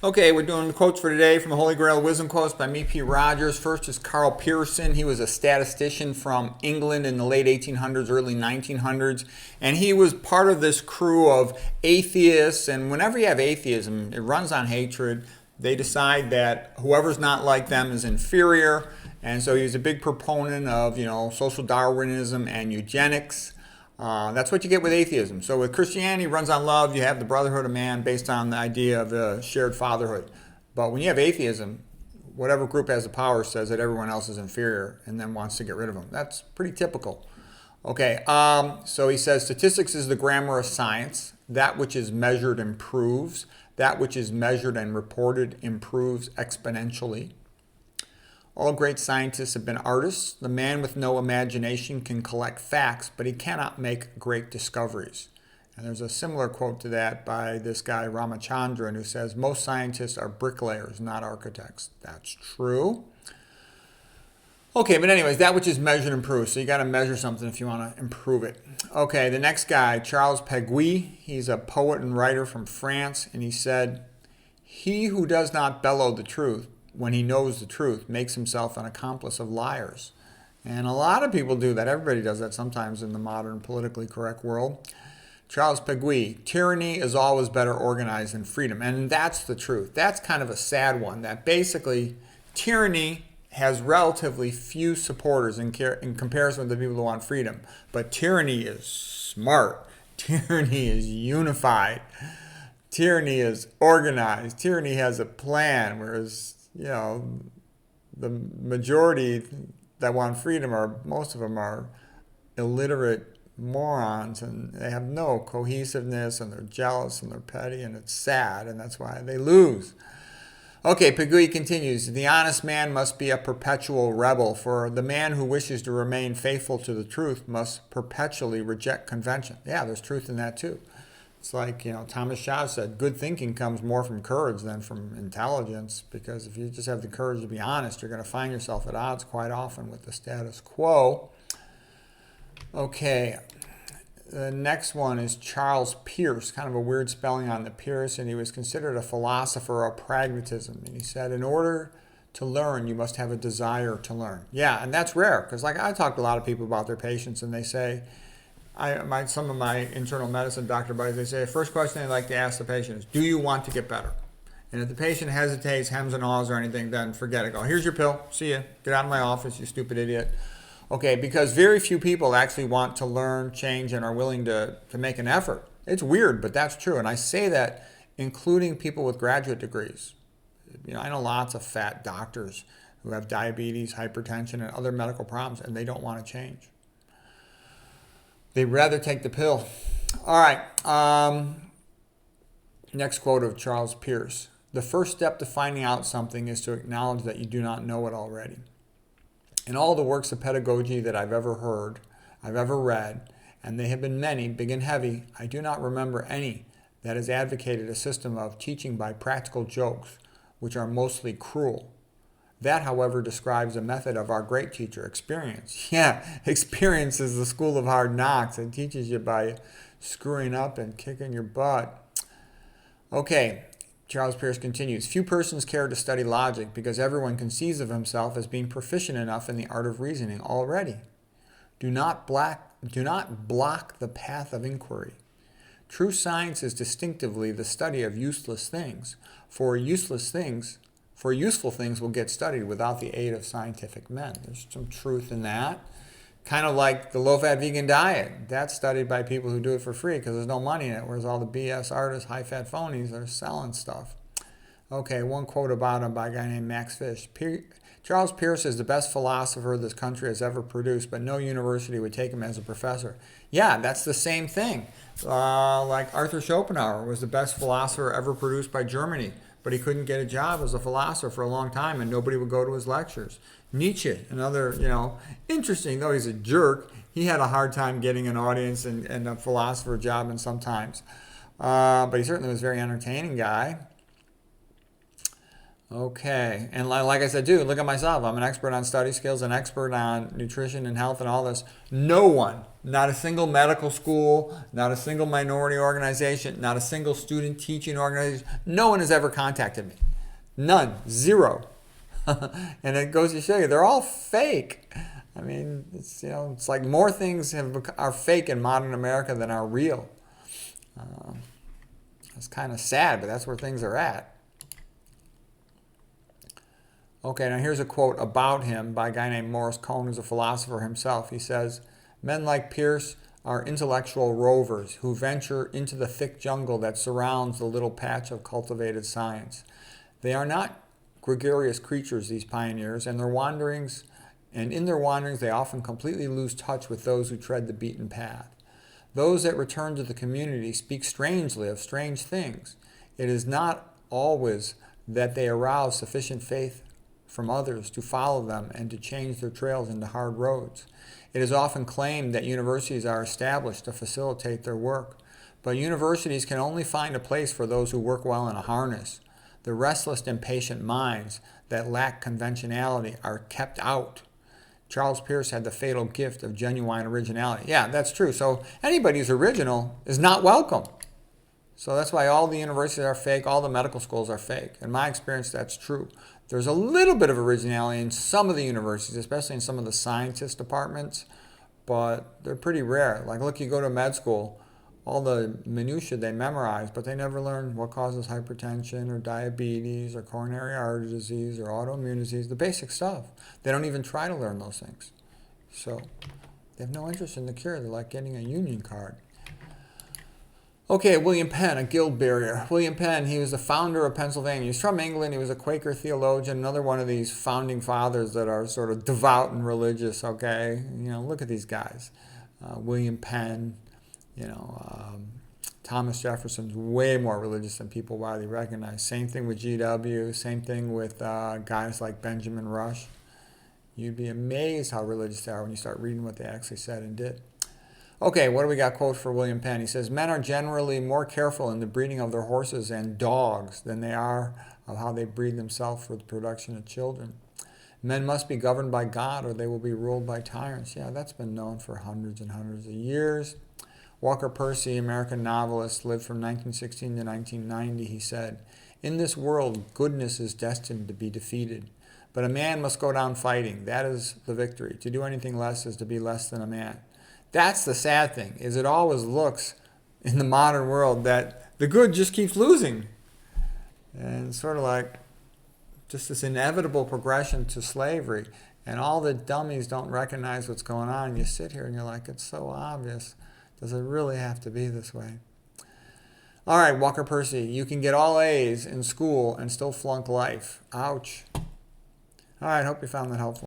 Okay, we're doing the quotes for today from the Holy Grail Wisdom Quotes by me, P. Rogers. First is Karl Pearson. He was a statistician from England in the late 1800s, early 1900s, and he was part of this crew of atheists. And whenever you have atheism, it runs on hatred. They decide that whoever's not like them is inferior, and so he was a big proponent of, social Darwinism and eugenics. That's what you get with atheism. So with Christianity, it runs on love. You have the brotherhood of man based on the idea of the shared fatherhood. But when you have atheism, whatever group has the power says that everyone else is inferior and then wants to get rid of them. That's pretty typical. Okay, so he says statistics is the grammar of science. That which is measured improves. That which is measured and reported improves exponentially. All great scientists have been artists. The man with no imagination can collect facts, but he cannot make great discoveries. And there's a similar quote to that by this guy Ramachandran, who says, most scientists are bricklayers, not architects. That's true. Okay, but anyways, that which is measured improves. So you got to measure something if you want to improve it. Okay, the next guy, Charles Peguy. He's a poet and writer from France, and he said, he who does not bellow the truth when he knows the truth makes himself an accomplice of liars. And a lot of people do that. Everybody does that sometimes in the modern politically correct world. Charles Peguy, tyranny is always better organized than freedom. And that's the truth. That's kind of a sad one, that basically tyranny has relatively few supporters in comparison with the people who want freedom. But tyranny is smart. Tyranny is unified. Tyranny is organized. Tyranny has a plan, whereas the majority that want freedom most of them are illiterate morons, and they have no cohesiveness, and they're jealous, and they're petty, and it's sad, and that's why they lose. Okay, Peguy continues, the honest man must be a perpetual rebel, for the man who wishes to remain faithful to the truth must perpetually reject convention. Yeah, there's truth in that too. It's like, Thomas Shaw said, good thinking comes more from courage than from intelligence, because if you just have the courage to be honest, you're going to find yourself at odds quite often with the status quo. Okay, the next one is Charles Peirce, kind of a weird spelling on the Peirce, and he was considered a philosopher of pragmatism. And he said, in order to learn, you must have a desire to learn. Yeah, and that's rare, because I talk to a lot of people about their patients, and they say, some of my internal medicine doctor buddies, they say the first question they like to ask the patient is, do you want to get better? And if the patient hesitates, hems and haws or anything, then forget it. Go, here's your pill. See ya. Get out of my office, you stupid idiot. Okay, because very few people actually want to learn, change, and are willing to make an effort. It's weird, but that's true. And I say that including people with graduate degrees. I know lots of fat doctors who have diabetes, hypertension, and other medical problems, and they don't want to change. They'd rather take the pill. All right. Next quote of Charles Peirce. The first step to finding out something is to acknowledge that you do not know it already. In all the works of pedagogy that I've ever heard, I've ever read, and they have been many, big and heavy, I do not remember any that has advocated a system of teaching by practical jokes, which are mostly cruel. That, however, describes a method of our great teacher, experience. Yeah, experience is the school of hard knocks. It teaches you by screwing up and kicking your butt. Okay, Charles Peirce continues. Few persons care to study logic because everyone conceives of himself as being proficient enough in the art of reasoning already. Do not block the path of inquiry. True science is distinctively the study of useless things, for useful things will get studied without the aid of scientific men. There's some truth in that. Kind of like the low-fat vegan diet. That's studied by people who do it for free because there's no money in it, whereas all the BS artists, high-fat phonies, are selling stuff. Okay, one quote about him by a guy named Max Fish. Charles Peirce is the best philosopher this country has ever produced, but no university would take him as a professor. Yeah, that's the same thing. Like Arthur Schopenhauer was the best philosopher ever produced by Germany, but he couldn't get a job as a philosopher for a long time, and nobody would go to his lectures. Nietzsche, another, interesting, though he's a jerk, he had a hard time getting an audience and a philosopher job and sometimes. But he certainly was a very entertaining guy. Okay, and like I said, dude, look at myself. I'm an expert on study skills, an expert on nutrition and health and all this. No one, not a single medical school, not a single minority organization, not a single student teaching organization, no one has ever contacted me. None, zero. And it goes to show you, they're all fake. I mean, it's like more things are fake in modern America than are real. It's kind of sad, but that's where things are at. Okay, now here's a quote about him by a guy named Morris Cohn, who's a philosopher himself. He says, "Men like Peirce are intellectual rovers who venture into the thick jungle that surrounds the little patch of cultivated science. They are not gregarious creatures, these pioneers, and in their wanderings they often completely lose touch with those who tread the beaten path. Those that return to the community speak strangely of strange things. It is not always that they arouse sufficient faith from others to follow them and to change their trails into hard roads. It is often claimed that universities are established to facilitate their work, but universities can only find a place for those who work well in a harness. The restless, impatient minds that lack conventionality are kept out." Charles Peirce had the fatal gift of genuine originality. Yeah, that's true. So anybody who's original is not welcome. So that's why all the universities are fake, all the medical schools are fake. In my experience, that's true. There's a little bit of originality in some of the universities, especially in some of the scientist departments, but they're pretty rare. Like, look, you go to med school, all the minutiae they memorize, but they never learn what causes hypertension or diabetes or coronary artery disease or autoimmune disease, the basic stuff. They don't even try to learn those things. So they have no interest in the cure. They're like getting a union card. Okay, William Penn, a guild barrier. William Penn, he was the founder of Pennsylvania. He's from England. He was a Quaker theologian, another one of these founding fathers that are sort of devout and religious, okay? Look at these guys. William Penn, Thomas Jefferson's way more religious than people widely recognize. Same thing with GW, same thing with guys like Benjamin Rush. You'd be amazed how religious they are when you start reading what they actually said and did. Okay, what do we got quote for William Penn? He says, "Men are generally more careful in the breeding of their horses and dogs than they are of how they breed themselves for the production of children. Men must be governed by God or they will be ruled by tyrants." Yeah, that's been known for hundreds and hundreds of years. Walker Percy, American novelist, lived from 1916 to 1990. He said, "In this world, goodness is destined to be defeated. But a man must go down fighting. That is the victory. To do anything less is to be less than a man." That's the sad thing, is it always looks in the modern world that the good just keeps losing. And it's sort of like just this inevitable progression to slavery. And all the dummies don't recognize what's going on. And you sit here and you're like, it's so obvious. Does it really have to be this way? All right, Walker Percy, you can get all A's in school and still flunk life. Ouch. All right, hope you found that helpful.